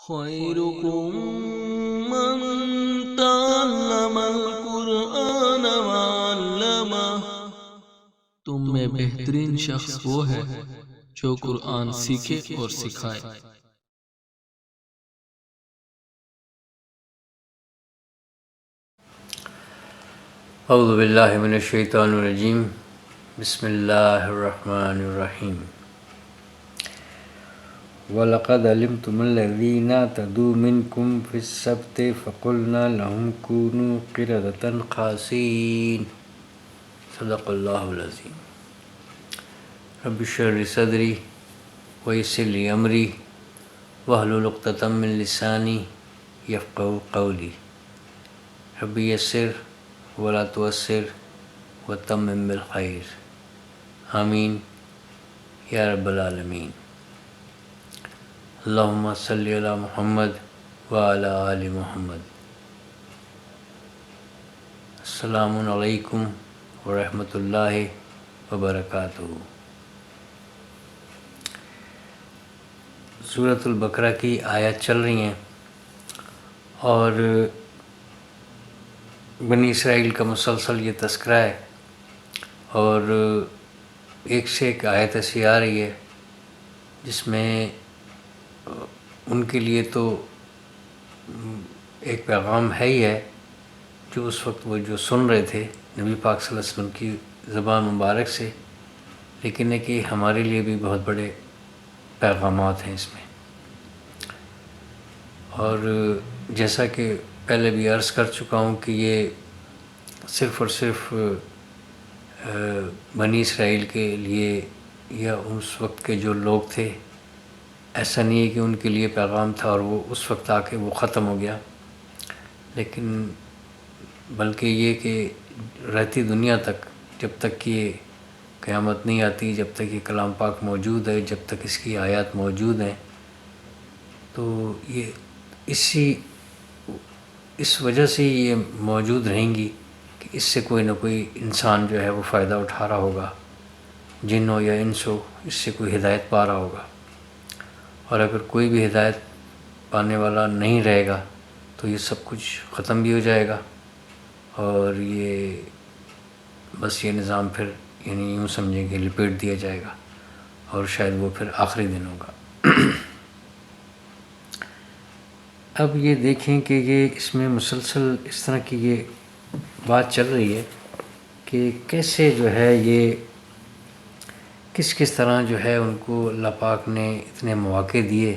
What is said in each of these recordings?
خيركم من تعلم القرآن وعلمه۔ تم میں بہترین شخص وہ ہے جو قرآن سیکھے اور سکھائے۔ اعوذ باللہ من الشیطان الرجیم، بسم اللہ الرحمن الرحیم۔ وَلَقَدْ عَلِمْتُمُ الَّذِينَ اعْتَدَوْا مِنْكُمْ فِي السَّبْتِ فَقُلْنَا لَهُمْ كُونُوا قِرَدَةً خَاسِئِينَ۔ صدق اللہ العظیم۔ رب اشرح لی صدری ویسر لی امری واحلل عقدۃ من لسانی یفقہوا قولی۔ رب یسر ولا تعسر وتمم بالخیر، آمین یا رب العالمین۔ اللہم صلی علی محمد وعلی آل محمد۔ السلام علیکم ورحمۃ اللہ وبرکاتہ۔ سورۃ البقرہ کی آیات چل رہی ہیں اور بنی اسرائیل کا مسلسل یہ تذکرہ ہے، اور ایک سے ایک آیت ایسی آ رہی ہے جس میں ان کے لیے تو ایک پیغام ہے ہی ہے، جو اس وقت وہ جو سن رہے تھے نبی پاک صلی اللہ علیہ وسلم کی زبان مبارک سے، لیکن ہے کہ ہمارے لیے بھی بہت بڑے پیغامات ہیں اس میں۔ اور جیسا کہ پہلے بھی عرض کر چکا ہوں کہ یہ صرف اور صرف بنی اسرائیل کے لیے یا اس وقت کے جو لوگ تھے، ایسا نہیں ہے کہ ان کے لیے پیغام تھا اور وہ اس وقت آ کے وہ ختم ہو گیا، لیکن بلکہ یہ کہ رہتی دنیا تک، جب تک کہ یہ قیامت نہیں آتی، جب تک یہ کلام پاک موجود ہے، جب تک اس کی آیات موجود ہیں، تو یہ اس وجہ سے یہ موجود رہیں گی کہ اس سے کوئی نہ کوئی انسان جو ہے وہ فائدہ اٹھا رہا ہوگا، جن ہو یا انس ہو، اس سے کوئی ہدایت پا رہا ہوگا۔ اور اگر کوئی بھی ہدایت پانے والا نہیں رہے گا تو یہ سب کچھ ختم بھی ہو جائے گا، اور یہ بس یہ نظام پھر یعنی یوں سمجھیں کہ لپیٹ دیا جائے گا، اور شاید وہ پھر آخری دن ہوگا۔ اب یہ دیکھیں کہ یہ اس میں مسلسل اس طرح کی یہ بات چل رہی ہے کہ کیسے جو ہے یہ کس طرح جو ہے ان کو اللہ پاک نے اتنے مواقع دیے،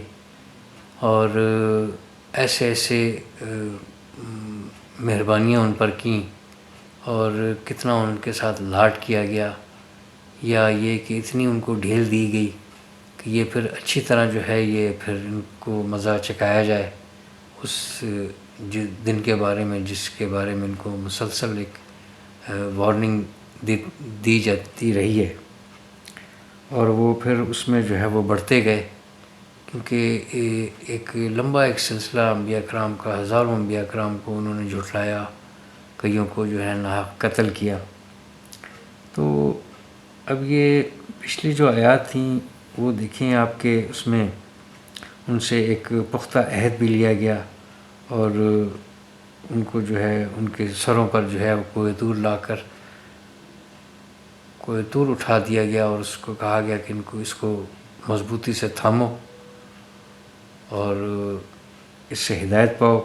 اور ایسے مہربانیاں ان پر کیں، اور کتنا ان کے ساتھ لاڈ کیا گیا، یا یہ کہ اتنی ان کو ڈھیل دی گئی کہ یہ پھر اچھی طرح جو ہے یہ پھر ان کو مزہ چکھایا جائے اس دن کے بارے میں، جس کے بارے میں ان کو مسلسل ایک وارننگ دی جاتی رہی ہے، اور وہ پھر اس میں جو ہے وہ بڑھتے گئے، کیونکہ ایک لمبا ایک سلسلہ انبیاء کرام کا، ہزاروں انبیاء کرام کو انہوں نے جھٹلایا، کئیوں کو جو ہے ناحق قتل کیا۔ تو اب یہ پچھلی جو آیات تھیں وہ دیکھیں آپ کے، اس میں ان سے ایک پختہ عہد بھی لیا گیا، اور ان کو جو ہے ان کے سروں پر جو ہے کوہ طور لا کر کوہ طور اٹھا دیا گیا، اور اس کو کہا گیا کہ اس کو مضبوطی سے تھامو اور اس سے ہدایت پاؤ،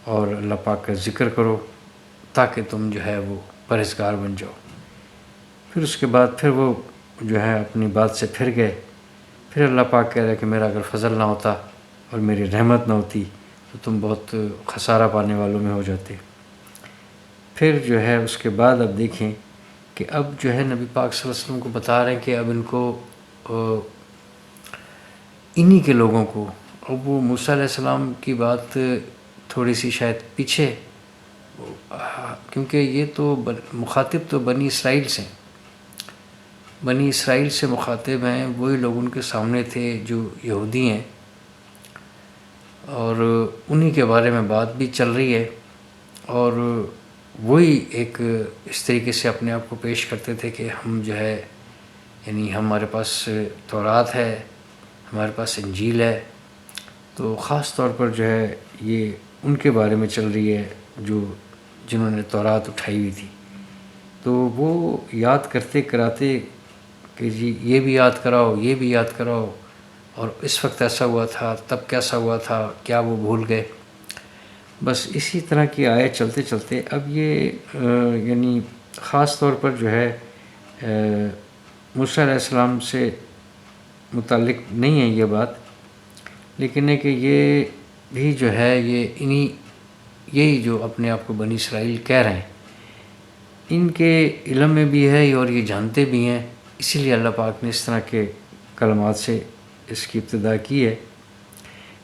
اور اللہ پاک کا ذکر کرو تاکہ تم جو ہے وہ پرہیزگار بن جاؤ۔ پھر اس کے بعد پھر وہ جو ہے اپنی بات سے پھر گئے، پھر اللہ پاک کہہ رہے کہ میرا اگر فضل نہ ہوتا اور میری رحمت نہ ہوتی تو تم بہت خسارہ پانے والوں میں ہو جاتے۔ پھر جو ہے اس کے بعد اب دیکھیں کہ اب جو ہے نبی پاک صلی اللہ علیہ وسلم کو بتا رہے ہیں کہ اب ان کو انہی کے لوگوں کو، اب وہ موسیٰ علیہ السلام کی بات تھوڑی سی شاید پیچھے، کیونکہ یہ تو مخاطب تو بنی اسرائیل سے، بنی اسرائیل سے مخاطب ہیں، وہی لوگ ان کے سامنے تھے جو یہودی ہیں، اور انہی کے بارے میں بات بھی چل رہی ہے، اور وہی ایک اس طریقے سے اپنے آپ کو پیش کرتے تھے کہ ہم جو ہے یعنی ہمارے پاس تورات ہے، ہمارے پاس انجیل ہے، تو خاص طور پر جو ہے یہ ان کے بارے میں چل رہی ہے جنہوں نے تورات اٹھائی ہوئی تھی. تو وہ یاد کرتے کراتے کہ جی یہ بھی یاد کراؤ، یہ بھی یاد کراؤ، اور اس وقت ایسا ہوا تھا، تب کیسا ہوا تھا، کیا وہ بھول گئے. بس اسی طرح کی آیت چلتے چلتے اب یہ یعنی خاص طور پر جو ہے موسیٰ علیہ السلام سے متعلق نہیں ہے یہ بات، لیکن ہے کہ یہ بھی جو ہے یہی جو اپنے آپ کو بنی اسرائیل کہہ رہے ہیں، ان کے علم میں بھی ہے اور یہ جانتے بھی ہیں. اسی لیے اللہ پاک نے اس طرح کے کلمات سے اس کی ابتدا کی ہے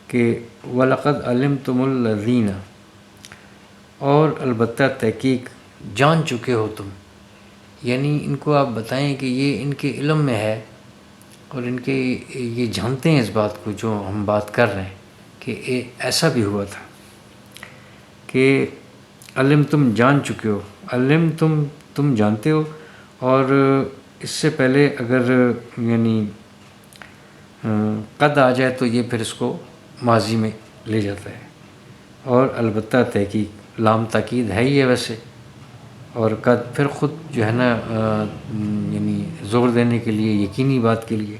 کہ وَلَقَدْ عَلِمْتُمُ الَّذِينَ، اور البتہ تحقیق جان چکے ہو تم. یعنی ان کو آپ بتائیں کہ یہ ان کے علم میں ہے اور یہ جانتے ہیں اس بات کو جو ہم بات کر رہے ہیں کہ ایسا بھی ہوا تھا. کہ علم تم جان چکے ہو، علم تم جانتے ہو، اور اس سے پہلے اگر یعنی قد آ جائے تو یہ پھر اس کو ماضی میں لے جاتا ہے. اور البتہ تحقیق لام تاکید ہے ہی ہے ویسے، اور قد پھر خود جو ہے نا یعنی زور دینے کے لیے، یقینی بات کے لیے.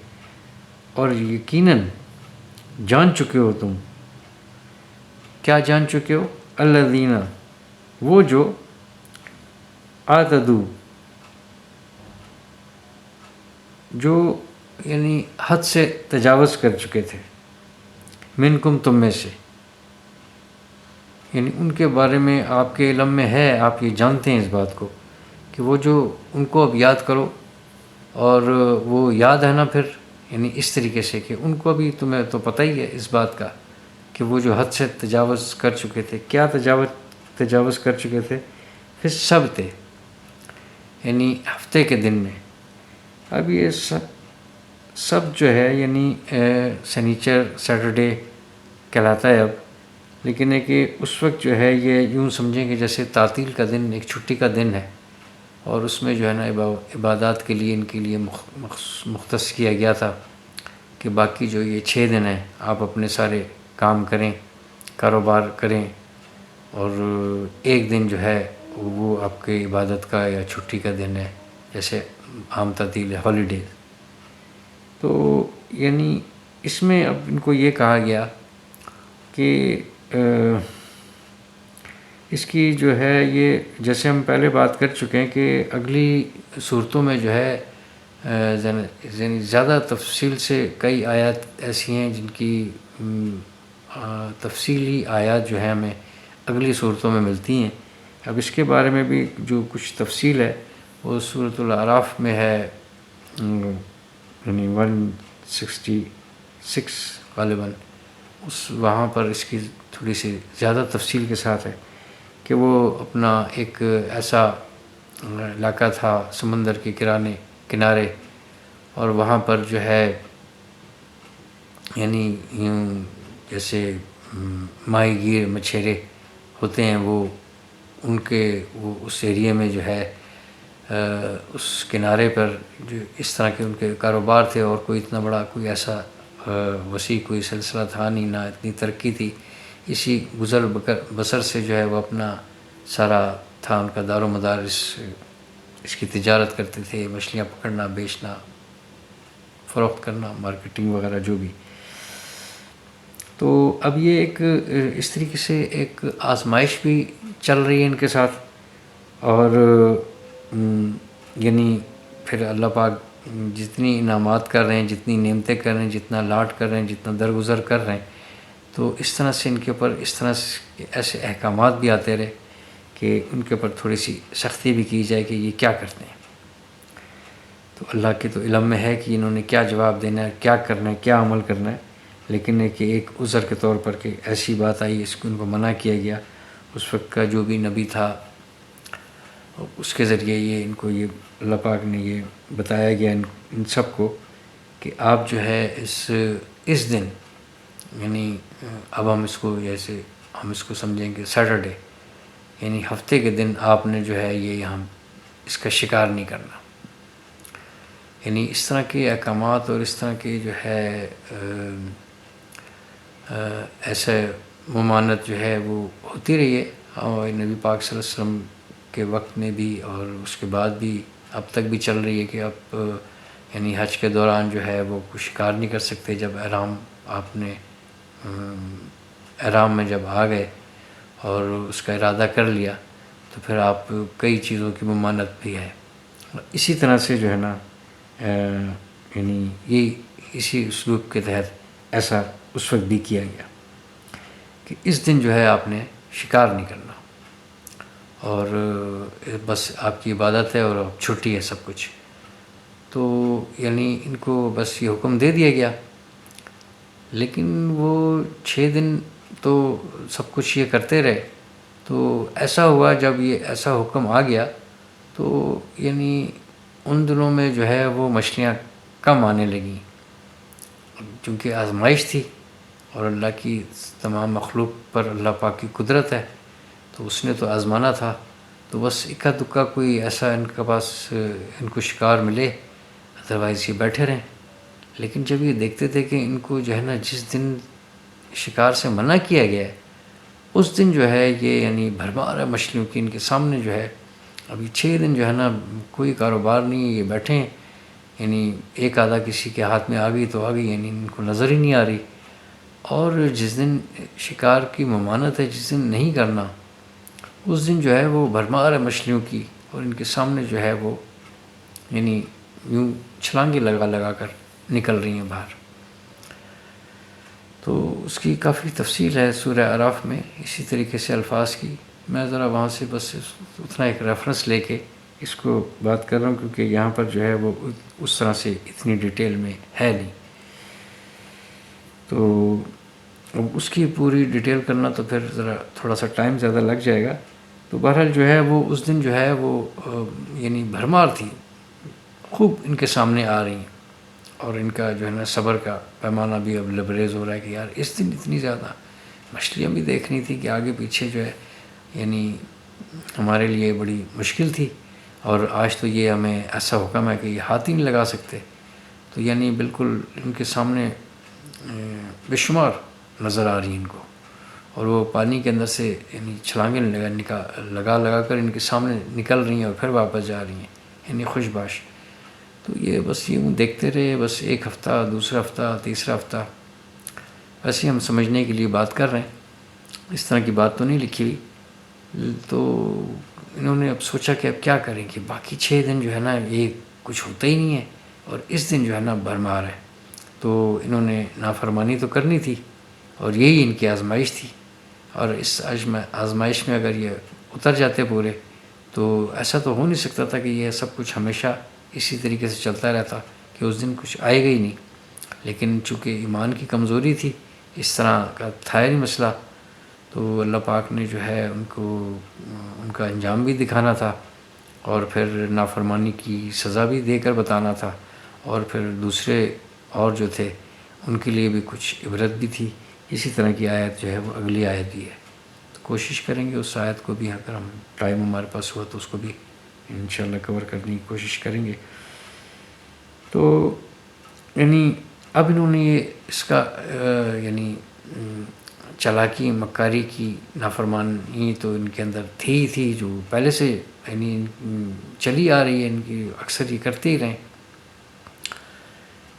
اور یقیناً جان چکے ہو تم. کیا جان چکے ہو؟ الذین، وہ جو اعتدوا، جو یعنی حد سے تجاوز کر چکے تھے، منکم، تم میں سے. یعنی ان کے بارے میں آپ کے علم میں ہے، آپ یہ جانتے ہیں اس بات کو کہ وہ جو ان کو اب یاد کرو، اور وہ یاد ہے نا پھر یعنی اس طریقے سے کہ ان کو بھی تمہیں تو پتہ ہی ہے اس بات کا کہ وہ جو حد سے تجاوز کر چکے تھے. کیا تجاوز کر چکے تھے؟ پھر سب تھے، یعنی ہفتے کے دن میں. اب یہ سب جو ہے یعنی سنیچر سیٹرڈے کہلاتا ہے اب، لیکن ہے کہ اس وقت جو ہے یہ یوں سمجھیں کہ جیسے تعطیل کا دن، ایک چھٹی کا دن ہے، اور اس میں جو ہے نا عبادات کے لیے ان کے لیے مختص کیا گیا تھا کہ باقی جو یہ 6 دن ہیں آپ اپنے سارے کام کریں، کاروبار کریں، اور ایک دن جو ہے وہ آپ کے عبادت کا یا چھٹی کا دن ہے، جیسے عام تعطیل ہالیڈیز. تو یعنی اس میں اب ان کو یہ کہا گیا کہ اس کی جو ہے یہ جیسے ہم پہلے بات کر چکے ہیں کہ اگلی صورتوں میں جو ہے یعنی زیادہ تفصیل سے کئی آیات ایسی ہیں جن کی تفصیلی آیات جو ہیں ہمیں اگلی صورتوں میں ملتی ہیں. اب اس کے بارے میں بھی جو کچھ تفصیل ہے وہ سورۃ الاعراف میں ہے، یعنی 166 غالباً، وہاں پر اس کی تھوڑی سی زیادہ تفصیل کے ساتھ ہے کہ وہ اپنا ایک ایسا علاقہ تھا سمندر کے کنارے، اور وہاں پر جو ہے یعنی جیسے ماہی گیر مچھیرے ہوتے ہیں، وہ اس ایریے میں جو ہے اس کنارے پر جو اس طرح کے ان کے کاروبار تھے، اور کوئی اتنا بڑا کوئی ایسا وسیع کوئی سلسلہ تھا نہیں، نہ اتنی ترقی تھی. اسی گزر بسر سے جو ہے وہ اپنا سارا تھا ان کا دار و مدار، اس کی تجارت کرتے تھے، مچھلیاں پکڑنا، بیچنا، فروخت کرنا، مارکیٹنگ وغیرہ جو بھی. تو اب یہ ایک اس طریقے سے ایک آزمائش بھی چل رہی ہے ان کے ساتھ، اور یعنی پھر اللہ پاک جتنی انعامات کر رہے ہیں، جتنی نعمتیں کر رہے ہیں، جتنا لاٹ کر رہے ہیں، جتنا درگزر کر رہے ہیں، تو اس طرح سے ان کے اوپر اس طرح سے ایسے احکامات بھی آتے رہے کہ ان کے اوپر تھوڑی سی سختی بھی کی جائے کہ یہ کیا کرتے ہیں. تو اللہ کے تو علم میں ہے کہ انہوں نے کیا جواب دینا ہے، کیا کرنا ہے، کیا عمل کرنا ہے، لیکن ہے کہ ایک عذر کے طور پر کہ ایسی بات آئی، اس کو ان کو منع کیا گیا. اس وقت کا جو بھی نبی تھا اس کے ذریعے یہ ان کو یہ اللہ پاک نے یہ بتایا گیا ان سب کو کہ آپ جو ہے اس دن، یعنی اب ہم اس کو جیسے ہم اس کو سمجھیں گے سیٹرڈے، یعنی ہفتے کے دن آپ نے جو ہے یہ یہاں اس کا شکار نہیں کرنا. یعنی اس طرح کے احکامات اور اس طرح کے جو ہے ایسے ممانعت جو ہے وہ ہوتی رہی ہے، اور نبی پاک صلی اللہ علیہ وسلم کے وقت میں بھی اور اس کے بعد بھی اب تک بھی چل رہی ہے کہ اب یعنی حج کے دوران جو ہے وہ کوئی شکار نہیں کر سکتے. جب آپ نے احرام میں جب آ گئے اور اس کا ارادہ کر لیا تو پھر آپ کئی چیزوں کی ممانعت بھی ہے. اسی طرح سے جو ہے نا یعنی یہ اسی اسلوب کے تحت ایسا اس وقت بھی کیا گیا کہ اس دن جو ہے آپ نے شکار نہیں کرنا، اور بس آپ کی عبادت ہے اور اب چھٹی ہے سب کچھ. تو یعنی ان کو بس یہ حکم دے دیا گیا، لیکن وہ 6 دن تو سب کچھ یہ کرتے رہے. تو ایسا ہوا جب یہ ایسا حکم آ گیا تو یعنی ان دنوں میں جو ہے وہ مچھلیاں کم آنے لگیں، چونکہ آزمائش تھی اور اللہ کی تمام مخلوق پر اللہ پاک کی قدرت ہے، تو اس نے تو آزمانا تھا. تو بس اکا دکا کوئی ایسا ان کے پاس ان کو شکار ملے، ادروائز یہ بیٹھے رہیں. لیکن جب یہ دیکھتے تھے کہ ان کو جو ہے نا جس دن شکار سے منع کیا گیا ہے اس دن جو ہے یہ یعنی بھرمار ہے مچھلیوں کی ان کے سامنے جو ہے، ابھی 6 دن جو ہے نا کوئی کاروبار نہیں، یہ بیٹھے ہیں. یعنی ایک آدھا کسی کے ہاتھ میں آ گئی تو آ گئی، یعنی ان کو نظر ہی نہیں آ رہی. اور جس دن شکار کی ممانعت ہے، جس دن نہیں کرنا، اس دن جو ہے وہ بھرمار ہے مچھلیوں کی، اور ان کے سامنے جو ہے وہ یعنی یوں چھلانگے لگا کر نکل رہی ہیں باہر. تو اس کی کافی تفصیل ہے سورہ اعراف میں اسی طریقے سے الفاظ کی. میں ذرا وہاں سے بس اتنا ایک ریفرنس لے کے اس کو بات کر رہا ہوں، کیونکہ یہاں پر جو ہے وہ اس طرح سے اتنی ڈیٹیل میں ہے نہیں. تو اب اس کی پوری ڈیٹیل کرنا تو پھر ذرا تھوڑا سا ٹائم زیادہ لگ جائے گا. تو بہرحال جو ہے وہ اس دن جو ہے وہ یعنی بھرمار تھی، خوب ان کے سامنے آ رہی ہیں، اور ان کا جو ہے نا صبر کا پیمانہ بھی اب لبریز ہو رہا ہے کہ یار اس دن اتنی زیادہ مچھلیاں بھی دیکھنی تھی کہ آگے پیچھے جو ہے یعنی ہمارے لیے بڑی مشکل تھی، اور آج تو یہ ہمیں ایسا حکم ہے کہ یہ ہاتھ ہی نہیں لگا سکتے. تو یعنی بالکل ان کے سامنے بے شمار نظر آ رہی ہیں ان کو، اور وہ پانی کے اندر سے یعنی چھلانگیں لگا کر ان کے سامنے نکل رہی ہیں اور پھر واپس جا رہی ہیں، یعنی خوش باش. تو یہ بس یوں دیکھتے رہے، بس ایک ہفتہ، دوسرا ہفتہ، تیسرا ہفتہ، ایسے ہم سمجھنے کے لیے بات کر رہے ہیں، اس طرح کی بات تو نہیں لکھی ہوئی. تو انہوں نے اب سوچا کہ اب کیا کریں کہ باقی 6 دن جو ہے نا یہ کچھ ہوتا ہی نہیں ہے، اور اس دن جو ہے نا بھرمار ہے. تو انہوں نے نافرمانی تو کرنی تھی، اور یہی ان کی آزمائش تھی. اور اس آزمائش میں اگر یہ اتر جاتے پورے تو ایسا تو ہو نہیں سکتا تھا کہ یہ سب کچھ ہمیشہ اسی طریقے سے چلتا رہتا کہ اس دن کچھ آئے گا ہی نہیں. لیکن چونکہ ایمان کی کمزوری تھی، اس طرح کا تھا نہیں مسئلہ، تو اللہ پاک نے جو ہے ان کو ان کا انجام بھی دکھانا تھا، اور پھر نافرمانی کی سزا بھی دے کر بتانا تھا، اور پھر دوسرے اور جو تھے ان کے لیے بھی کچھ عبرت بھی تھی. اسی طرح کی آیت جو ہے وہ اگلی آیت بھی ہے. تو کوشش کریں گے اس آیت کو بھی، اگر ہم ٹائم ہمارے پاس ہوا تو اس کو بھی انشاءاللہ کور کرنے کی کوشش کریں گے. تو یعنی اب انہوں نے یہ اس کا یعنی چالاکی مکاری کی نافرمانی تو ان کے اندر تھی جو پہلے سے یعنی چلی آ رہی ہے، ان کی اکثر یہ کرتے ہی رہیں.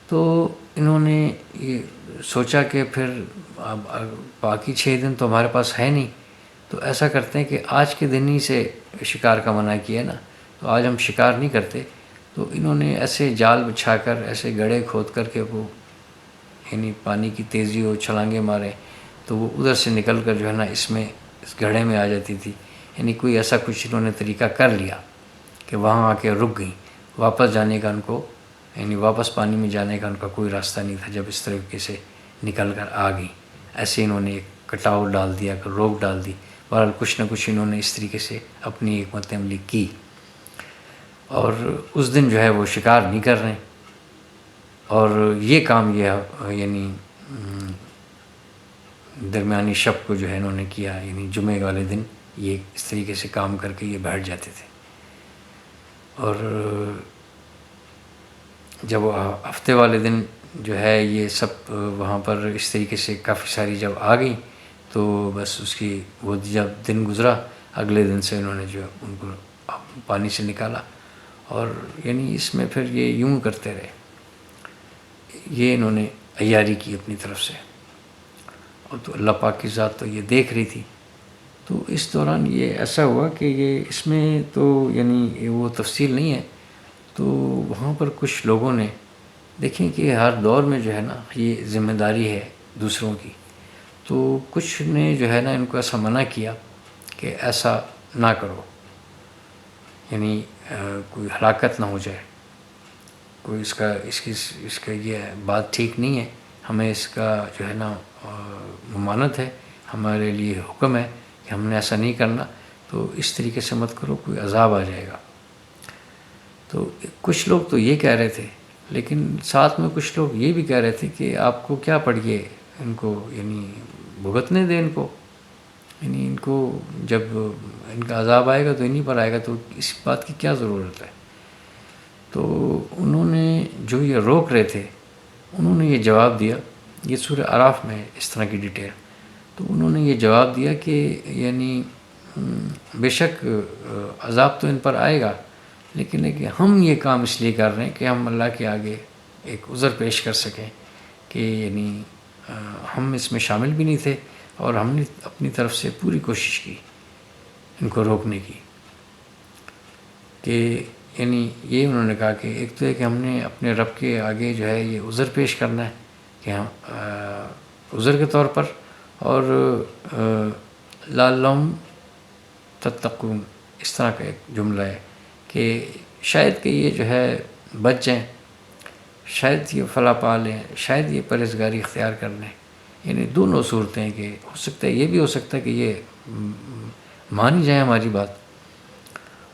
تو انہوں نے یہ سوچا کہ پھر اب باقی 6 دن تو ہمارے پاس ہے نہیں، تو ایسا کرتے ہیں کہ آج کے دن ہی سے شکار کا منع کیا ہے نا، تو آج ہم شکار نہیں کرتے. تو انہوں نے ایسے جال بچھا کر، ایسے گڑھے کھود کر کے وہ یعنی پانی کی تیزی ہو، چھلانگیں مارے تو وہ ادھر سے نکل کر جو ہے نا اس گڑھے میں آ جاتی تھی. یعنی کوئی ایسا کچھ انہوں نے طریقہ کر لیا کہ وہاں آ کے رک گئیں. واپس جانے کا ان کو یعنی واپس پانی میں جانے کا ان کا کوئی راستہ نہیں تھا جب اس طریقے سے نکل کر آ گئیں. ایسے انہوں نے ایک کٹاؤ ڈال دیا، روک ڈال دی. بہرحال کچھ نہ کچھ انہوں نے اس طریقے سے اپنی حکمت عملی کی، اور اس دن جو ہے وہ شکار نہیں کر رہے. اور یہ کام یہ یعنی درمیانی شب کو جو ہے انہوں نے کیا، یعنی جمعے والے دن یہ اس طریقے سے کام کر کے یہ بیٹھ جاتے تھے. اور جب وہ ہفتے والے دن جو ہے یہ سب وہاں پر اس طریقے سے کافی ساری جب آ گئیں تو بس اس کی وہ جب دن گزرا اگلے دن سے انہوں نے جو ان کو پانی سے نکالا، اور یعنی اس میں پھر یہ یوں کرتے رہے، یہ انہوں نے عیاری کی اپنی طرف سے، اور تو اللہ پاک کی ذات تو یہ دیکھ رہی تھی۔ تو اس دوران یہ ایسا ہوا کہ یہ اس میں تو یعنی وہ تفصیل نہیں ہے، تو وہاں پر کچھ لوگوں نے دیکھیں کہ ہر دور میں جو ہے نا یہ ذمہ داری ہے دوسروں کی، تو کچھ نے جو ہے نا ان کو ایسا منع کیا کہ ایسا نہ کرو، یعنی کوئی ہلاکت نہ ہو جائے، کوئی اس کا یہ بات ٹھیک نہیں ہے، ہمیں اس کا جو ہے نا ممانعت ہے، ہمارے لیے حکم ہے کہ ہم نے ایسا نہیں کرنا، تو اس طریقے سے مت کرو، کوئی عذاب آ جائے گا۔ تو کچھ لوگ تو یہ کہہ رہے تھے، لیکن ساتھ میں کچھ لوگ یہ بھی کہہ رہے تھے کہ آپ کو کیا پڑیے ان کو، یعنی بھگتنے دیں ان کو، یعنی ان کو جب ان کا عذاب آئے گا تو انہی پر آئے گا، تو اس بات کی کیا ضرورت ہے۔ تو انہوں نے جو یہ روک رہے تھے انہوں نے یہ جواب دیا، یہ سورہ اعراف میں اس طرح کی ڈیٹیل، تو انہوں نے یہ جواب دیا کہ یعنی بے شک عذاب تو ان پر آئے گا، لیکن ہم یہ کام اس لیے کر رہے ہیں کہ ہم اللہ کے آگے ایک عذر پیش کر سکیں کہ یعنی ہم اس میں شامل بھی نہیں تھے، اور ہم نے اپنی طرف سے پوری کوشش کی ان کو روکنے کی، کہ یعنی یہ انہوں نے کہا کہ ایک تو ہے کہ ہم نے اپنے رب کے آگے جو ہے یہ عذر پیش کرنا ہے کہ ہم عذر کے طور پر، اور لعلہم تتقون اس طرح کا ایک جملہ ہے کہ شاید کہ یہ جو ہے بچ جائیں، شاید یہ فلاح پا لیں، شاید یہ پرہیزگاری اختیار کر لیں، یعنی دونوں صورتیں ہیں کہ ہو سکتا ہے، یہ بھی ہو سکتا ہے کہ یہ مان ہی جائیں ہماری بات،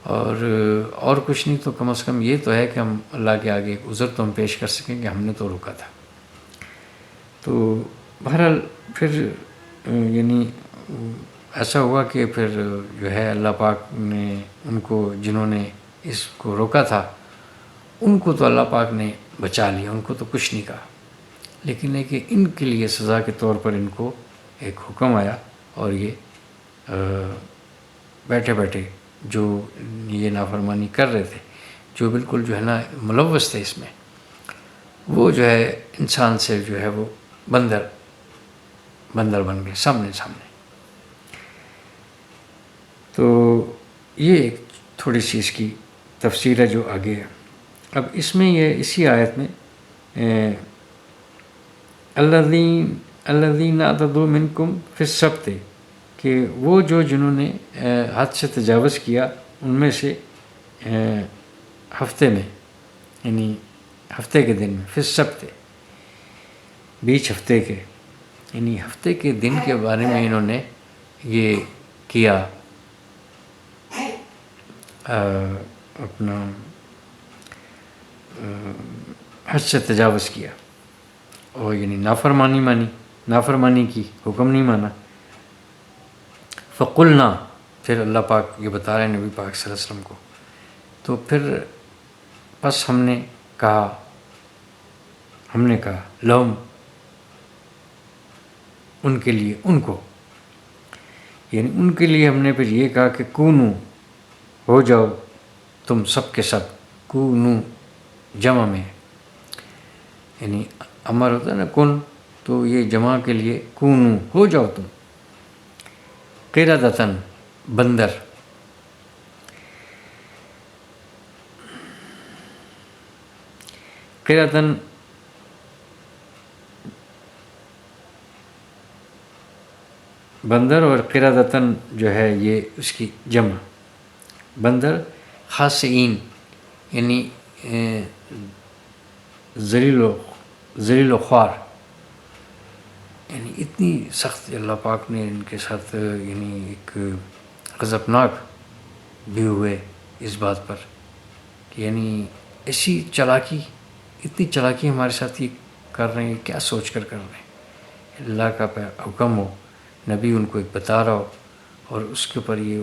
اور کچھ نہیں تو کم از کم یہ تو ہے کہ ہم اللہ کے آگے ایک عذر تو ہم پیش کر سکیں کہ ہم نے تو روکا تھا۔ تو بہرحال پھر یعنی ایسا ہوا کہ پھر جو ہے اللہ پاک نے ان کو، جنہوں نے اس کو روکا تھا، ان کو تو اللہ پاک نے بچا لیا، ان کو تو کچھ نہیں کہا، لیکن ہے کہ ان کے لیے سزا کے طور پر ان کو ایک حکم آیا، اور یہ بیٹھے بیٹھے جو یہ نافرمانی کر رہے تھے، جو بالکل جو ہے نا ملوث تھے اس میں، وہ جو ہے انسان سے جو ہے وہ بندر بن گئے سامنے۔ تو یہ ایک تھوڑی سی اس کی تفسیر ہے جو آگے ہے۔ اب اس میں یہ اسی آیت میں الذین اعتدوا منکم فی السبت، کہ وہ جنہوں نے حد سے تجاوز کیا ان میں سے ہفتے میں، یعنی ہفتے کے دن میں، فی السبت بیچ ہفتے کے، یعنی ہفتے کے دن کے بارے میں انہوں نے یہ کیا، اپنا حد سے تجاوز کیا، اور یعنی نافرمانی کی، حکم نہیں مانا۔ فقلنا، پھر اللہ پاک یہ بتا رہے ہیں نبی پاک صلی اللہ علیہ وسلم کو، تو پھر بس ہم نے کہا لہم، ان کے لیے، ان کو، یعنی ان کے لیے ہم نے پھر یہ کہا کہ کونو، ہو جاؤ تم سب کے سب، کونو جمع میں، یعنی امر ہوتا ہے نا کن، تو یہ جمع کے لیے کونو، ہو جاؤ تم، قردۃً بندر، قردۃً بندر، اور قردۃً جو ہے یہ اس کی جمع، بندر خاسئین، یعنی ذلیل و خوار، یعنی اتنی سخت اللہ پاک نے ان کے ساتھ یعنی ایک غضبناک بھی ہوئے اس بات پر کہ یعنی ایسی چالاکی، اتنی چالاکی ہمارے ساتھ یہ کر رہے ہیں، کیا سوچ کر رہے ہیں، اللہ کا حکم ہو، نبی ان کو ایک بتا رہا ہو، اور اس کے اوپر یہ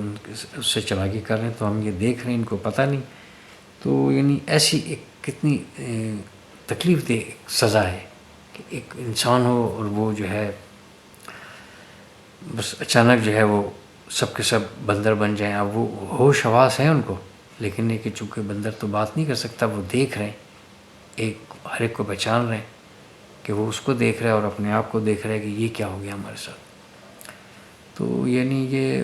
اس سے چالاکی کر رہے ہیں، تو ہم یہ دیکھ رہے ہیں، ان کو پتہ نہیں، تو یعنی ایسی ایک کتنی تکلیف دہ سزا ہے کہ ایک انسان ہو اور وہ جو ہے بس اچانک جو ہے وہ سب کے سب بندر بن جائیں. اب وہ ہوش حواس ہیں ان کو، لیکن یہ کہ چونکہ بندر تو بات نہیں کر سکتا، وہ دیکھ رہے ہیں، ہر ایک کو پہچان رہے ہیں کہ وہ اس کو دیکھ رہا ہے اور اپنے آپ کو دیکھ رہا ہے کہ یہ کیا ہو گیا ہمارے ساتھ. تو یعنی یہ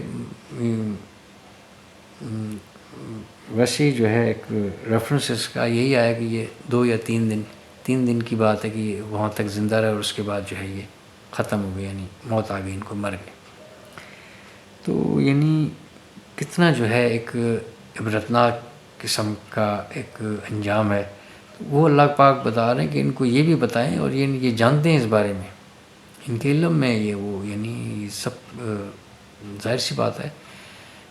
ویسے ہی جو ہے ایک ریفرنس اس کا یہی آیا کہ یہ 2 یا 3 دن کی بات ہے کہ یہ وہاں تک زندہ رہے اور اس کے بعد جو ہے یہ ختم ہو گئے، یعنی موت آ گئی، ان کو مر گئے. تو یعنی کتنا جو ہے ایک عبرتناک قسم کا ایک انجام ہے. وہ اللہ پاک بتا رہے ہیں کہ ان کو یہ بھی بتائیں، اور یہ جانتے ہیں اس بارے میں، ان کے علم میں یہ وہ یعنی سب ظاہر سی بات ہے.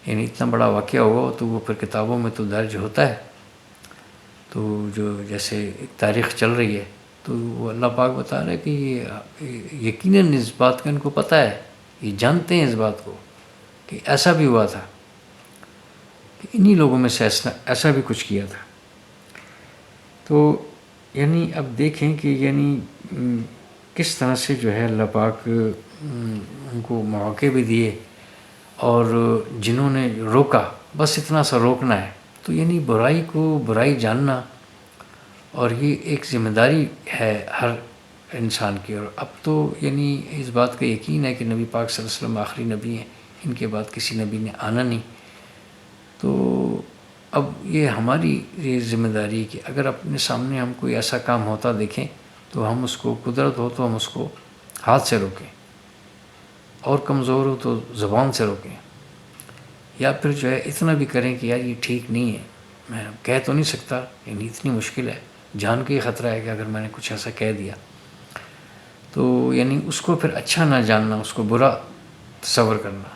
یعنی اتنا بڑا واقعہ ہوا تو وہ پھر کتابوں میں تو درج ہوتا ہے. تو جو جیسے ایک تاریخ چل رہی ہے تو وہ اللہ پاک بتا رہا ہے کہ یہ یقیناً اس بات کا ان کو پتہ ہے، یہ جانتے ہیں اس بات کو کہ ایسا بھی ہوا تھا، کہ انہی لوگوں میں سے ایسا بھی کچھ کیا تھا. تو یعنی اب دیکھیں کہ یعنی کس طرح سے جو ہے اللہ پاک ان کو مواقع بھی دیے، اور جنہوں نے روکا، بس اتنا سا روکنا ہے. تو یعنی برائی کو برائی جاننا، اور یہ ایک ذمہ داری ہے ہر انسان کی. اور اب تو یعنی اس بات کا یقین ہے کہ نبی پاک صلی اللہ علیہ وسلم آخری نبی ہیں، ان کے بعد کسی نبی نے آنا نہیں. تو اب یہ ہماری یہ ذمہ داری کہ اگر اپنے سامنے ہم کوئی ایسا کام ہوتا دیکھیں تو ہم اس کو، قدرت ہو تو ہم اس کو ہاتھ سے روکیں، اور کمزور ہو تو زبان سے روکیں، یا پھر جو ہے اتنا بھی کریں کہ یار یہ ٹھیک نہیں ہے، میں کہہ تو نہیں سکتا، یعنی اتنی مشکل ہے، جان کے ہی خطرہ ہے کہ اگر میں نے کچھ ایسا کہہ دیا تو یعنی اس کو پھر اچھا نہ جاننا، اس کو برا تصور کرنا.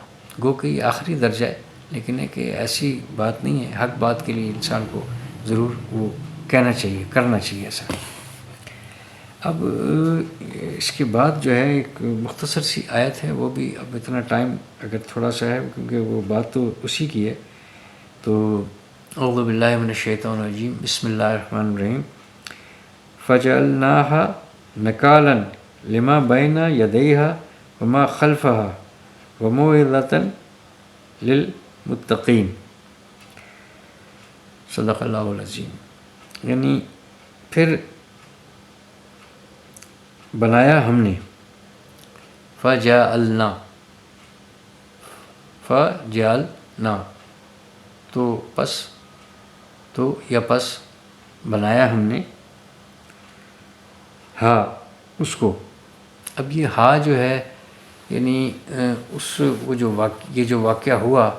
گو کہ یہ آخری درجہ ہے، لیکن ہے کہ ایسی بات نہیں ہے. حق بات کے لیے انسان کو ضرور وہ کہنا چاہیے، کرنا چاہیے ایسا. اب اس کے بعد جو ہے ایک مختصر سی آیت ہے، وہ بھی اب اتنا ٹائم اگر تھوڑا سا ہے کیونکہ وہ بات تو اسی کی ہے. تو اعوذ باللہ من الشیطان الرجیم، بسم اللہ الرحمن الرحیم. فجعلناها نکالا لما بین یدیها وما خلفها وموعظۃ للمتقین. صدق اللہ العظیم. یعنی پھر بنایا ہم نے، فجعلنا تو پس، تو یا پس بنایا ہم نے، ہاں اس کو. اب یہ ہاں جو ہے یعنی وہ یہ جو واقعہ ہوا،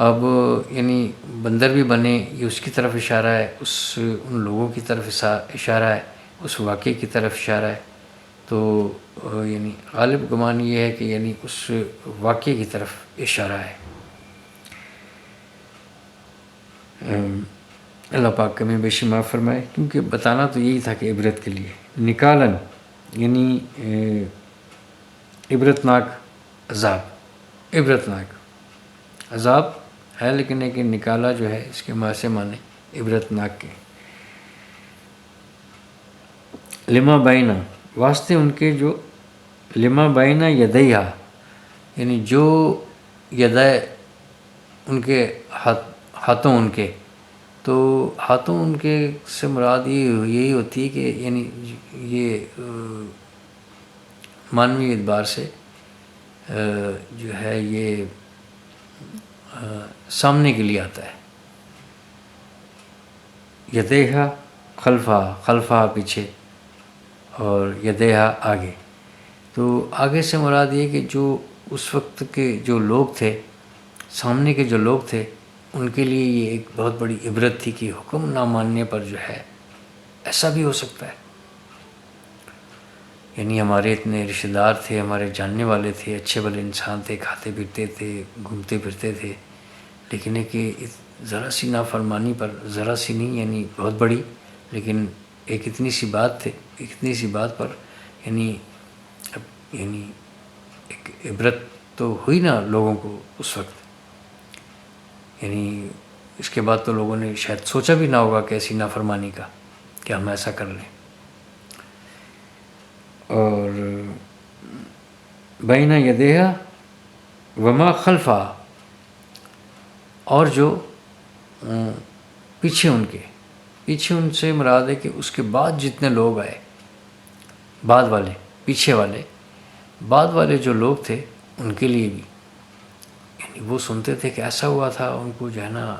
اب یعنی بندر بھی بنے، یہ اس کی طرف اشارہ ہے، ان لوگوں کی طرف اشارہ ہے، اس واقعے کی طرف اشارہ ہے. تو یعنی غالب گمان یہ ہے کہ یعنی اس واقعے کی طرف اشارہ ہے. اللہ پاک کمی بیشی معاف فرمائے، کیونکہ بتانا تو یہی تھا کہ عبرت کے لیے. نکالن یعنی عبرتناک عذاب، عبرتناک عذاب ہے، لیکن ایک نکالا جو ہے اس کے سے معنی عبرتناک کے. لما بینہ واسطے ان کے، جو لما بینہ یدیہا یعنی جو یدائے ان کے ہاتھوں ان کے. تو ہاتھوں ان کے سے مراد یہی ہوتی ہے کہ یعنی یہ معنوی اعتبار سے جو ہے یہ سامنے کے لیے آتا ہے. یدیہا خلفہ پیچھے، اور یدیہا آگے. تو آگے سے مراد یہ کہ جو اس وقت کے جو لوگ تھے، سامنے کے جو لوگ تھے، ان کے لیے یہ ایک بہت بڑی عبرت تھی کہ حکم نہ ماننے پر جو ہے ایسا بھی ہو سکتا ہے. یعنی ہمارے اتنے رشتہ دار تھے، ہمارے جاننے والے تھے، اچھے بھلے انسان تھے، کھاتے پیتے تھے، گھومتے پھرتے تھے، لیکن ہے کہ ذرا سی نافرمانی پر، ذرا سی نہیں یعنی بہت بڑی، لیکن ایک اتنی سی بات پر یعنی ایک عبرت تو ہوئی نا لوگوں کو اس وقت. یعنی اس کے بعد تو لوگوں نے شاید سوچا بھی نہ ہوگا کہ ایسی نافرمانی کا کہ ہم ایسا کر لیں. اور بین یدیہا وما خلفا، اور جو پیچھے ان سے مراد ہے کہ اس کے بعد جتنے لوگ آئے، بعد والے، پیچھے والے، بعد والے جو لوگ تھے ان کے لیے بھی، یعنی وہ سنتے تھے کہ ایسا ہوا تھا، ان کو جو ہے نا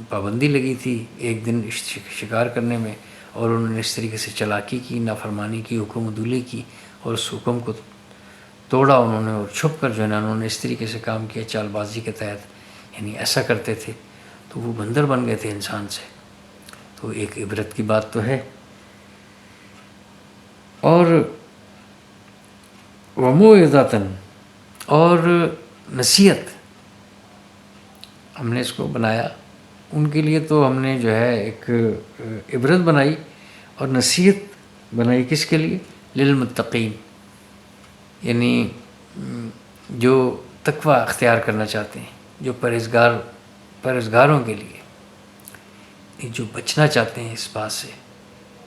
پابندی لگی تھی ایک دن شکار کرنے میں، اور انہوں نے اس طریقے سے چالاکی کی، نافرمانی کی، حکم عدولی کی، اور اس حکم کو توڑا انہوں نے، اور چھپ کر جو ہے نا انہوں نے اس طریقے سے کام کیا چال بازی کے تحت، یعنی ایسا کرتے تھے، تو وہ بندر بن گئے تھے انسان سے. تو ایک عبرت کی بات تو ہے. اور وموعظۃ، اور نصیحت، ہم نے اس کو بنایا ان کے لیے، تو ہم نے جو ہے ایک عبرت بنائی اور نصیحت بنائی، کس کے لیے؟ للمتقین، یعنی جو تقوی اختیار کرنا چاہتے ہیں، جو پرہیزگاروں کے لیے، جو بچنا چاہتے ہیں اس بات سے،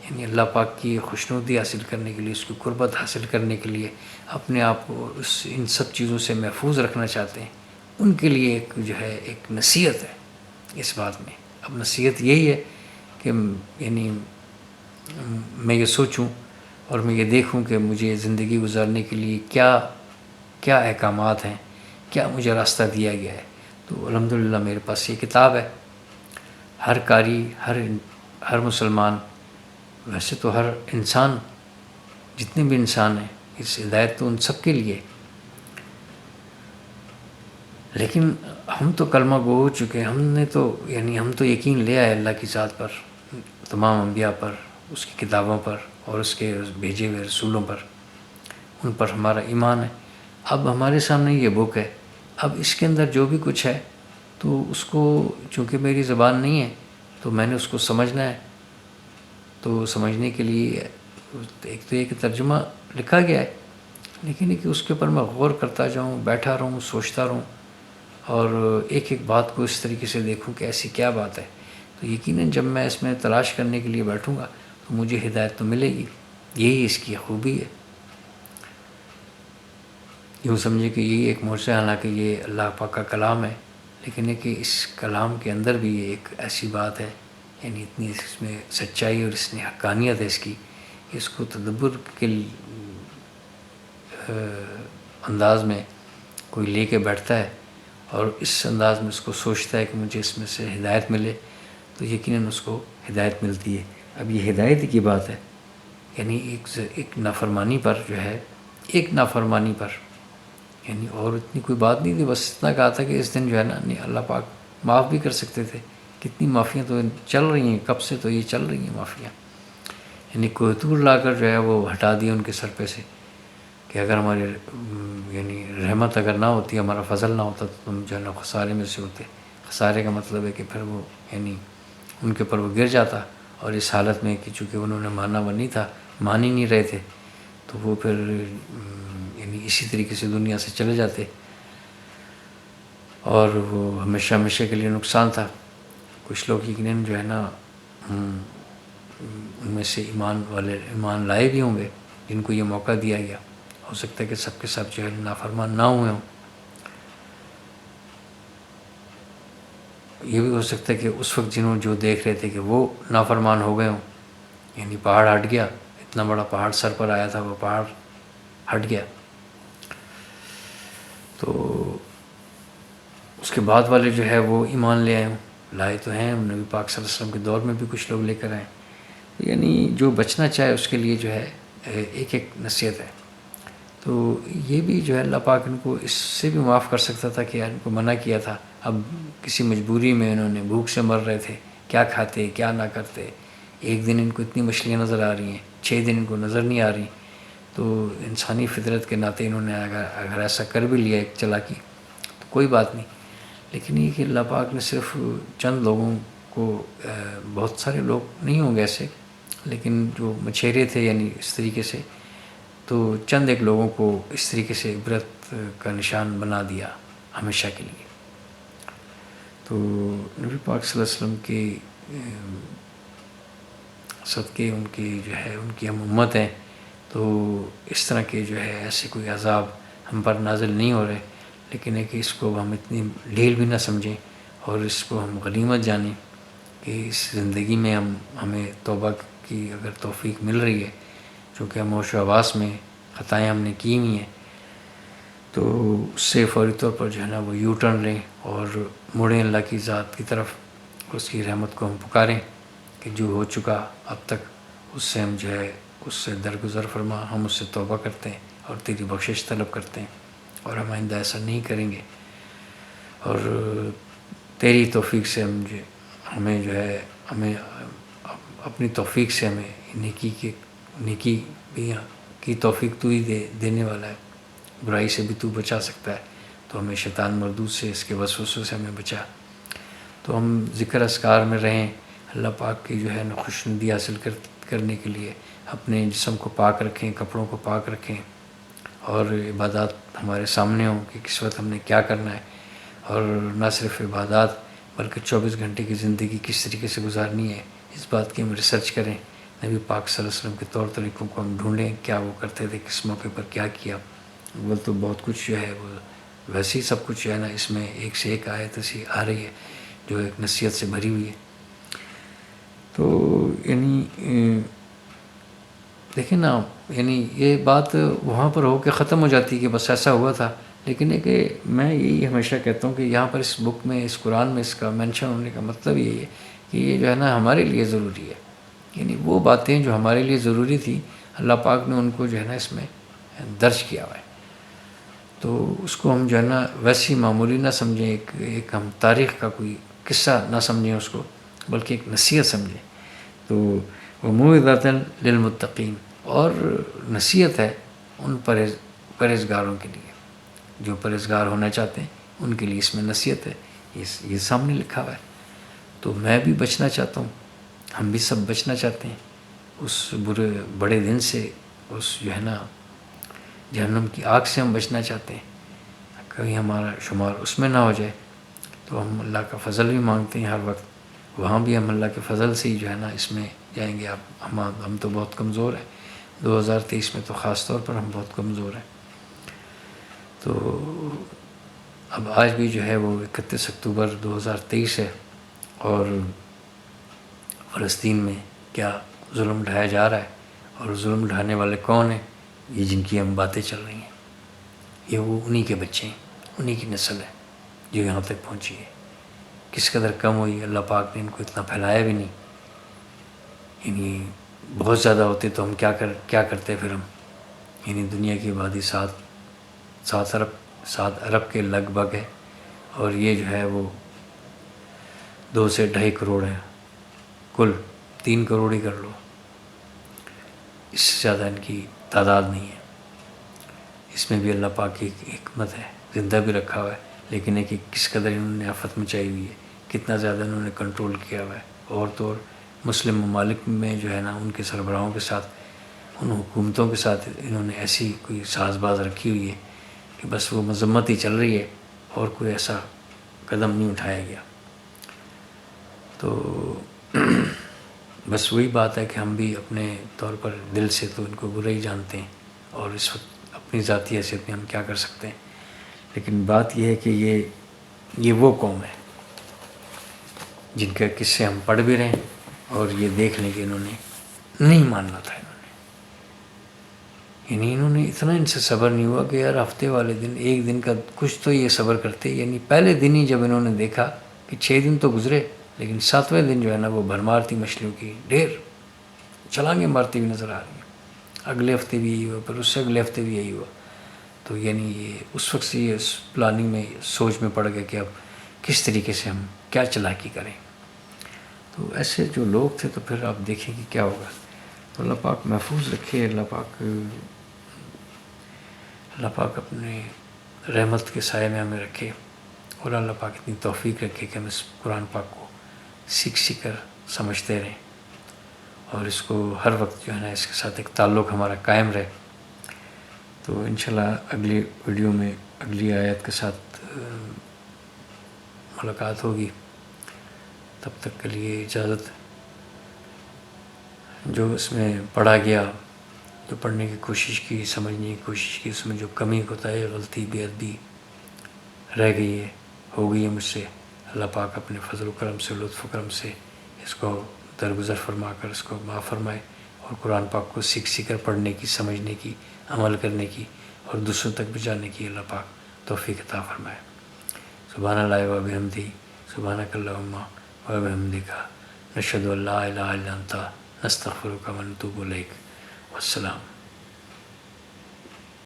یعنی اللہ پاک کی خوشنودی حاصل کرنے کے لیے، اس کی قربت حاصل کرنے کے لیے، اپنے آپ کو ان سب چیزوں سے محفوظ رکھنا چاہتے ہیں، ان کے لیے ایک جو ہے ایک نصیحت ہے اس بات میں. اب نصیحت یہی ہے کہ یعنی میں یہ سوچوں اور میں یہ دیکھوں کہ مجھے زندگی گزارنے کے لیے کیا احکامات ہیں، کیا مجھے راستہ دیا گیا ہے. تو الحمدللہ میرے پاس یہ کتاب ہے. ہر قاری، ہر مسلمان، ویسے تو ہر انسان، جتنے بھی انسان ہیں، اس ہدایت تو ان سب کے لیے، لیکن ہم تو کلمہ گو ہو چکے ہیں. ہم تو یقین لے آئے اللہ کی ذات پر، تمام انبیاء پر، اس کی کتابوں پر، اور اس کے بھیجے ہوئے رسولوں پر، ان پر ہمارا ایمان ہے. اب ہمارے سامنے یہ بک ہے، اب اس کے اندر جو بھی کچھ ہے تو اس کو، چونکہ میری زبان نہیں ہے تو میں نے اس کو سمجھنا ہے. تو سمجھنے کے لیے ایک تو یہ کہ ترجمہ لکھا گیا ہے، لیکن کہ اس کے اوپر میں غور کرتا جاؤں، بیٹھا رہوں، سوچتا رہوں، اور ایک ایک بات کو اس طریقے سے دیکھوں کہ ایسی کیا بات ہے. تو یقیناً جب میں اس میں تلاش کرنے کے لیے بیٹھوں گا تو مجھے ہدایت تو ملے گی. یہی اس کی خوبی ہے. یوں سمجھے کہ یہی ایک معجزہ ہے، حالانکہ یہ اللہ پاک کا کلام ہے، لیکن ہے کہ اس کلام کے اندر بھی یہ ایک ایسی بات ہے، یعنی اتنی اس میں سچائی اور اس میں حقانیت ہے اس کی، اس کو تدبر کے انداز میں کوئی لے کے بیٹھتا ہے اور اس انداز میں اس کو سوچتا ہے کہ مجھے اس میں سے ہدایت ملے، تو یقیناً اس کو ہدایت ملتی ہے. اب یہ ہدایت کی بات ہے، یعنی ایک نافرمانی پر جو ہے، ایک نافرمانی پر، یعنی اور اتنی کوئی بات نہیں تھی، بس اتنا کہا تھا کہ اس دن جو ہے نا اللہ پاک معاف بھی کر سکتے تھے. کتنی معافیاں تو چل رہی ہیں، کب سے تو یہ چل رہی ہیں معافیاں، یعنی کوہ طور لا کر جو ہے وہ ہٹا دیا ان کے سر پہ سے، کہ اگر ہماری یعنی رحمت اگر نہ ہوتی، ہمارا فضل نہ ہوتا، تو تم جو ہے نا خسارے میں سے ہوتے. خسارے کا مطلب ہے کہ پھر وہ یعنی ان کے اوپر وہ گر جاتا، اور اس حالت میں کہ چونکہ انہوں نے ماننا وہ نہیں تھا، مان ہی نہیں رہے تھے، تو وہ پھر یعنی اسی طریقے سے دنیا سے چلے جاتے، اور وہ ہمیشہ ہمیشہ کے لیے نقصان تھا. کچھ لوگ یقیناً جو ہے نا ان میں سے ایمان لائے بھی ہوں گے جن کو یہ موقع دیا گیا. ہو سکتا ہے کہ سب کے سب جو ہے نافرمان نہ ہوئے ہوں. یہ بھی ہو سکتا ہے کہ اس وقت جو دیکھ رہے تھے کہ وہ نافرمان ہو گئے ہوں، یعنی پہاڑ ہٹ گیا، اتنا بڑا پہاڑ سر پر آیا تھا، وہ پہاڑ ہٹ گیا. تو اس کے بعد والے جو ہے وہ ایمان لے آئے ہوں، لائے تو ہیں، نبی پاک صلی اللہ علیہ وسلم کے دور میں بھی کچھ لوگ لے کر آئے. یعنی جو بچنا چاہے اس کے لیے جو ہے ایک ایک نصیحت ہے. تو یہ بھی جو ہے اللہ پاک ان کو اس سے بھی معاف کر سکتا تھا کہ ان کو منع کیا تھا. اب کسی مجبوری میں انہوں نے بھوک سے مر رہے تھے، کیا کھاتے کیا نہ کرتے. ایک دن ان کو اتنی مچھلیاں نظر آ رہی ہیں، 6 دن ان کو نظر نہیں آ رہی. تو انسانی فطرت کے ناطے انہوں نے اگر ایسا کر بھی لیا ایک چالاکی تو کوئی بات نہیں. لیکن یہ کہ اللہ پاک نے صرف چند لوگوں کو، بہت سارے لوگ نہیں ہوں گے ایسے، لیکن جو مچھیرے تھے یعنی اس طریقے سے، تو چند ایک لوگوں کو اس طریقے سے عبرت کا نشان بنا دیا ہمیشہ کے لیے. تو نبی پاک صلی اللہ علیہ وسلم کے صدقے، ان کی جو ہے ان کی ہم امت ہیں، تو اس طرح کے جو ہے ایسے کوئی عذاب ہم پر نازل نہیں ہو رہے، لیکن ہے کہ اس کو ہم اتنی ڈھیل بھی نہ سمجھیں اور اس کو ہم غنیمت جانیں کہ اس زندگی میں ہمیں توبہ کی اگر توفیق مل رہی ہے، چونکہ ہم ہوش و حواس میں خطائیں ہم نے کی ہوئی ہیں، تو اس سے فوری طور پر جو ہے نا وہ یو ٹرن لیں اور مڑیں اللہ کی ذات کی طرف، اس کی رحمت کو ہم پکاریں کہ جو ہو چکا اب تک اس سے ہم جو ہے اس سے درگزر فرما، ہم اس سے توبہ کرتے ہیں اور تیری بخشش طلب کرتے ہیں اور ہم آئندہ ایسا نہیں کریں گے، اور تیری توفیق سے ہمیں جو ہے ہمیں اپنی توفیق سے ہمیں نیکی بھی کی توفیق تو ہی دینے والا ہے، برائی سے بھی تو بچا سکتا ہے، تو ہمیں شیطان مردود سے اس کے وسوسوں سے ہمیں بچا، تو ہم ذکر اذکار میں رہیں، اللہ پاک کی جو ہے نا خوشنودی حاصل کرنے کے لیے اپنے جسم کو پاک رکھیں، کپڑوں کو پاک رکھیں، اور عبادات ہمارے سامنے ہوں کہ کس وقت ہم نے کیا کرنا ہے، اور نہ صرف عبادات بلکہ 24 گھنٹے کی زندگی کس طریقے سے گزارنی ہے، اس بات کی ہم ریسرچ کریں، نبی پاک صلی اللہ علیہ وسلم کے طور طریقوں کو ہم ڈھونڈیں، کیا وہ کرتے تھے، کس موقع پر کیا کیا، وہ تو بہت کچھ جو ہے وہ ویسے ہی سب کچھ جو ہے نا اس میں ایک سے ایک آیت ایسی آ رہی ہے جو ایک نصیحت سے بھری ہوئی ہے، تو یعنی دیکھیں نا، یعنی یہ بات وہاں پر ہو کے ختم ہو جاتی ہے کہ بس ایسا ہوا تھا، لیکن ہے کہ میں یہی ہمیشہ کہتا ہوں کہ یہاں پر اس بک میں، اس قرآن میں اس کا مینشن ہونے کا مطلب یہی ہے کہ یہ جو ہے نا ہمارے لیے ضروری ہے، یعنی وہ باتیں جو ہمارے لیے ضروری تھی اللہ پاک نے ان کو جو ہے نا اس میں درج کیا ہوا ہے، تو اس کو ہم جو ہے نا ویسی معمولی نہ سمجھیں، ایک ہم تاریخ کا کوئی قصہ نہ سمجھیں اس کو، بلکہ ایک نصیحت سمجھیں، تو وموعظۃ للمتقین، اور نصیحت ہے ان پرہیزگاروں کے لیے، جو پرہیزگار ہونا چاہتے ہیں ان کے لیے اس میں نصیحت ہے، یہ سامنے لکھا ہوا ہے، تو میں بھی بچنا چاہتا ہوں، ہم بھی سب بچنا چاہتے ہیں اس بڑے دن سے، اس جو ہے نا جہنم کی آگ سے ہم بچنا چاہتے ہیں، کہیں ہمارا شمار اس میں نہ ہو جائے، تو ہم اللہ کا فضل بھی مانگتے ہیں ہر وقت، وہاں بھی ہم اللہ کے فضل سے ہی جو ہے نا اس میں جائیں گے، ہم تو بہت کمزور ہیں، 2023 میں تو خاص طور پر ہم بہت کمزور ہیں، تو اب آج بھی جو ہے وہ 31 اکتوبر 2023 ہے، اور فلسطین میں کیا ظلم ڈھایا جا رہا ہے، اور ظلم ڈھانے والے کون ہیں، یہ جن کی ہم باتیں چل رہی ہیں، یہ وہ انہی کے بچے ہیں، انہی کی نسل ہے جو یہاں تک پہنچی ہے، کس قدر کم ہوئی، اللہ پاک نے ان کو اتنا پھیلایا بھی نہیں، یعنی بہت زیادہ ہوتے تو ہم کیا کرتے پھر ہم، یعنی دنیا کی آبادی 7 ارب کے لگ بھگ ہے، اور یہ جو ہے وہ 2 سے 2.5 کروڑ ہے، کل 3 کروڑ ہی کر لو، اس سے زیادہ ان کی تعداد نہیں ہے، اس میں بھی اللہ پاک کی ایک حکمت ہے، زندہ بھی رکھا ہوا ہے، لیکن ہے کہ کس قدر انہوں نے آفت مچائی ہوئی ہے، کتنا زیادہ انہوں نے کنٹرول کیا ہوا ہے، اور تو اور مسلم ممالک میں جو ہے نا ان کے سربراہوں کے ساتھ، ان حکومتوں کے ساتھ انہوں نے ایسی کوئی ساز باز رکھی ہوئی ہے کہ بس وہ مذمت ہی چل رہی ہے اور کوئی ایسا قدم نہیں اٹھایا گیا، تو بس وہی بات ہے کہ ہم بھی اپنے طور پر دل سے تو ان کو برا ہی جانتے ہیں، اور اس وقت اپنی ذاتی حیثیت میں ہم کیا کر سکتے ہیں، لیکن بات یہ ہے کہ یہ وہ قوم ہے جن کا قصے ہم پڑھ بھی رہے ہیں، اور یہ دیکھ لیں کہ انہوں نے نہیں ماننا تھا، یعنی انہوں نے اتنا ان سے صبر نہیں ہوا کہ یار ہفتے والے دن ایک دن کا کچھ تو یہ صبر کرتے، یعنی پہلے دن ہی جب انہوں نے دیکھا کہ 6 دن تو گزرے، لیکن 7ویں دن جو ہے نا وہ بھرمار تھی مچھلیوں کی، ڈھیر چھلانگیں مارتی ہوئی نظر آ رہی ہیں، اگلے ہفتے بھی یہی ہوا، پھر اس سے اگلے ہفتے بھی یہی ہوا، تو یعنی یہ اس وقت سے یہ اس پلاننگ میں سوچ میں پڑ گیا کہ اب کس طریقے سے ہم کیا چلاکی کریں، تو ایسے جو لوگ تھے تو پھر آپ دیکھیں کہ کیا ہوگا، تو اللہ پاک محفوظ رکھے، اللہ پاک اپنے رحمت کے سائے میں ہمیں رکھے، اور اللہ پاک اتنی توفیق رکھے کہ ہم اس قرآن پاک کو سیکھ کر سمجھتے رہیں، اور اس کو ہر وقت جو ہے نا اس کے ساتھ ایک تعلق ہمارا قائم رہے، تو انشاءاللہ اگلی ویڈیو میں اگلی آیت کے ساتھ ملاقات ہوگی، تب تک کے لیے اجازت، جو اس میں پڑھا گیا جو پڑھنے کی کوشش کی، سمجھنے کی کوشش کی، اس میں جو کمی کوتاہی، غلطی، بے ادبی رہ گئی ہے، ہو گئی ہے مجھ سے، اللہ پاک اپنے فضل و کرم سے، لطف و کرم سے اس کو درگزر فرما کر اس کو معاف فرمائے، اور قرآن پاک کو سیکھ کر پڑھنے کی، سمجھنے کی، عمل کرنے کی اور دوسروں تک پہنچانے کی اللہ پاک توفیق عطا فرمائے۔ سبحان اللہ و بحمدہ، سبحانک اللہم و بحمدک، نشہد ان لا الہ الا انت، نستغفرک و نتوب الیک۔ والسلام۔